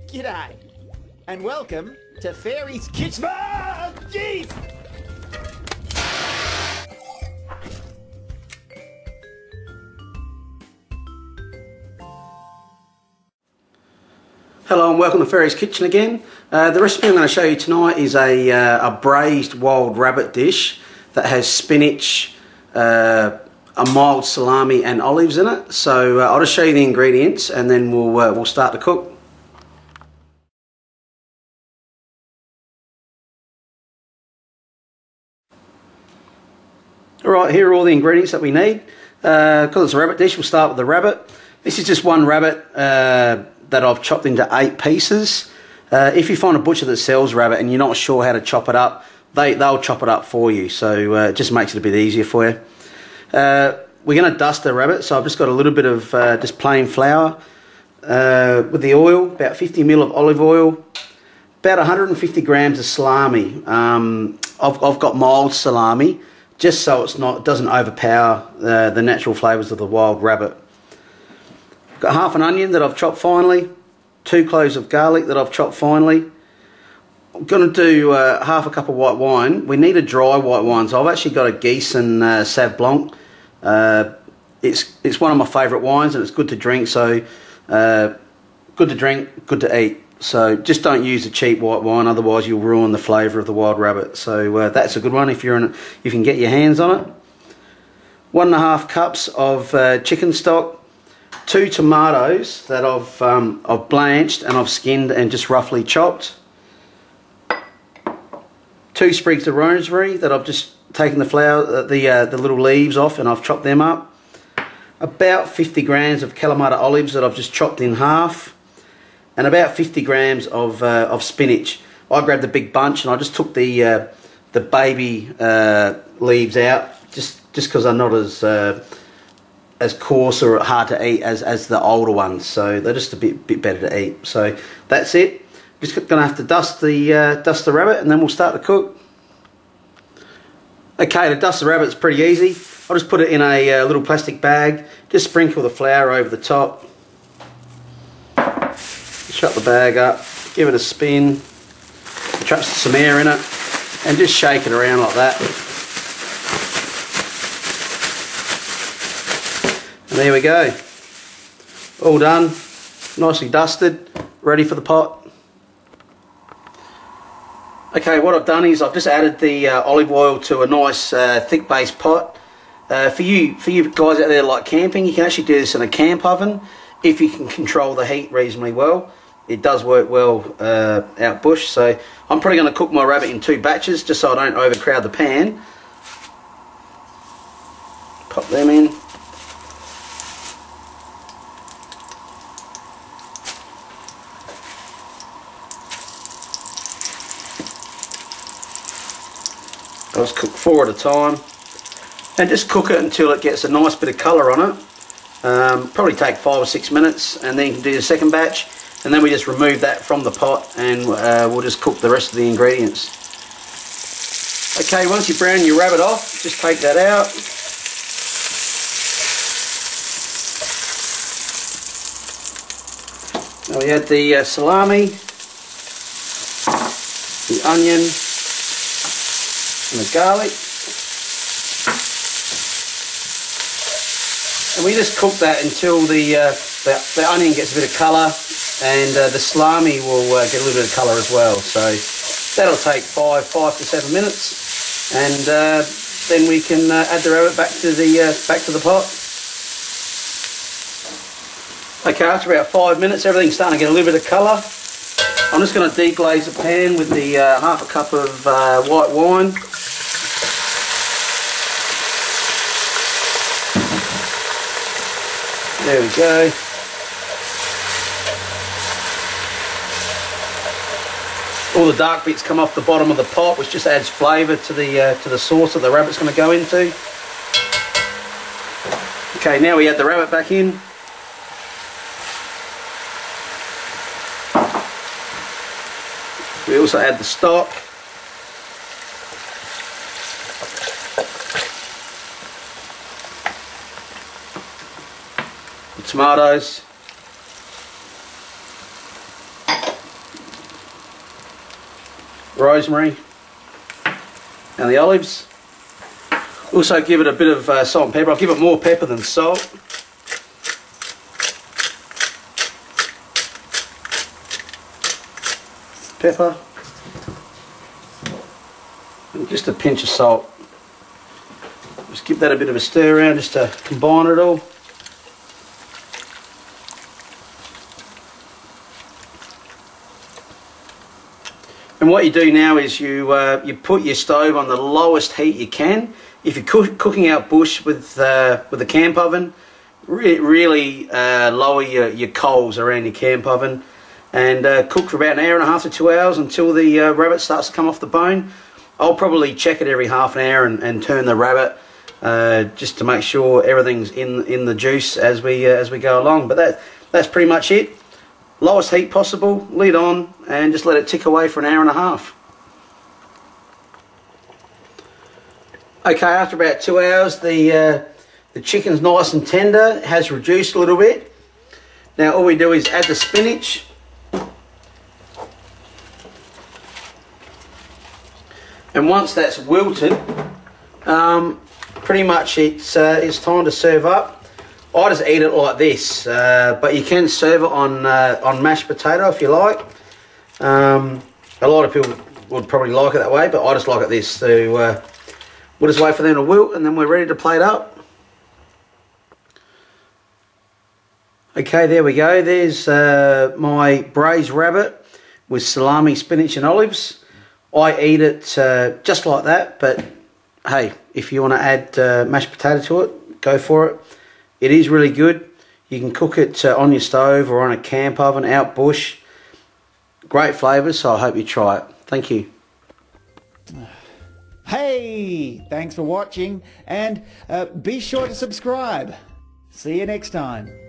G'day, and welcome to Fairy's Kitchen. Ah, jeez! Hello and welcome to Fairy's Kitchen again. The recipe I'm going to show you tonight is a braised wild rabbit dish that has spinach, a mild salami and olives in it. So I'll just show you the ingredients and then we'll start to cook. Alright, here are all the ingredients that we need. Because it's a rabbit dish, we'll start with the rabbit. This is just one rabbit that I've chopped into 8 pieces. If you find a butcher that sells rabbit and you're not sure how to chop it up, they'll chop it up for you, so it just makes it a bit easier for you. We're going to dust the rabbit, so I've just got a little bit of just plain flour with the oil, about 50 ml of olive oil, about 150 grams of salami. I've got mild salami, just so it doesn't overpower the natural flavours of the wild rabbit. Got half an onion that I've chopped finely, 2 cloves of garlic that I've chopped finely. I'm going to do half a cup of white wine. We need a dry white wine, so I've actually got a Gießen Sauv Blanc. It's one of my favourite wines and it's good to drink, so good to drink, good to eat. So just don't use a cheap white wine, otherwise you'll ruin the flavour of the wild rabbit. So that's a good one if you can get your hands on it. 1.5 cups of chicken stock, 2 tomatoes that I've blanched and I've skinned and just roughly chopped, 2 sprigs of rosemary that I've just taken the little leaves off and I've chopped them up, about 50 grams of Kalamata olives that I've just chopped in half, and about 50 grams of spinach. I grabbed the big bunch and I just took the baby leaves out just because they're not as coarse or hard to eat as the older ones, so they're just a bit better to eat. So that's it. Just gonna have to dust the rabbit and then we'll start to cook. Okay, to dust the rabbit is pretty easy. I'll just put it in a little plastic bag, just sprinkle the flour over the top, shut the bag up, give it a spin, trap some air in it, and just shake it around like that. And there we go. All done, nicely dusted, ready for the pot. Okay, what I've done is I've just added the olive oil to a nice thick base pot. For you guys out there like camping, you can actually do this in a camp oven if you can control the heat reasonably well. It does work well out bush, so I'm probably going to cook my rabbit in 2 batches just so I don't overcrowd the pan. Pop them in. I'll just cook 4 at a time and just cook it until it gets a nice bit of colour on it. Probably take 5 or 6 minutes, and then you can do the second batch, and then we just remove that from the pot and we'll just cook the rest of the ingredients. Okay, once you brown your rabbit off, just take that out. Now we add the salami, the onion and the garlic, and we just cook that until the onion gets a bit of colour and the salami will get a little bit of colour as well. So that'll take 5 to 7 minutes, and then we can add the rabbit back to the pot. Okay, after about 5 minutes, everything's starting to get a little bit of colour. I'm just going to deglaze the pan with the half a cup of white wine. There we go. All the dark bits come off the bottom of the pot, which just adds flavour to the sauce that the rabbit's going to go into. Okay, now we add the rabbit back in. We also add the stock. The tomatoes. rosemary and the olives. Also give it a bit of salt and pepper. I'll give it more pepper than salt. Pepper. And just a pinch of salt. Just give that a bit of a stir around just to combine it all. And what you do now is you put your stove on the lowest heat you can. If you're cooking out bush with a camp oven, really lower your coals around your camp oven, and cook for about an hour and a half to 2 hours until the rabbit starts to come off the bone. I'll probably check it every half an hour and turn the rabbit just to make sure everything's in the juice as we go along. But that's pretty much it. Lowest heat possible, lid on, and just let it tick away for an hour and a half. Okay, after about 2 hours, the chicken's nice and tender, has reduced a little bit. Now all we do is add the spinach. And once that's wilted, pretty much it's time to serve up. I just eat it like this, but you can serve it on mashed potato if you like. A lot of people would probably like it that way, but I just like it this. So we'll just wait for them to wilt, and then we're ready to plate up. Okay, there we go. There's my braised rabbit with salami, spinach and olives. I eat it just like that, but hey, if you want to add mashed potato to it, go for it. It is really good. You can cook it on your stove or on a camp oven, out bush. Great flavours, so I hope you try it. Thank you. Hey, thanks for watching, and be sure to subscribe. See you next time.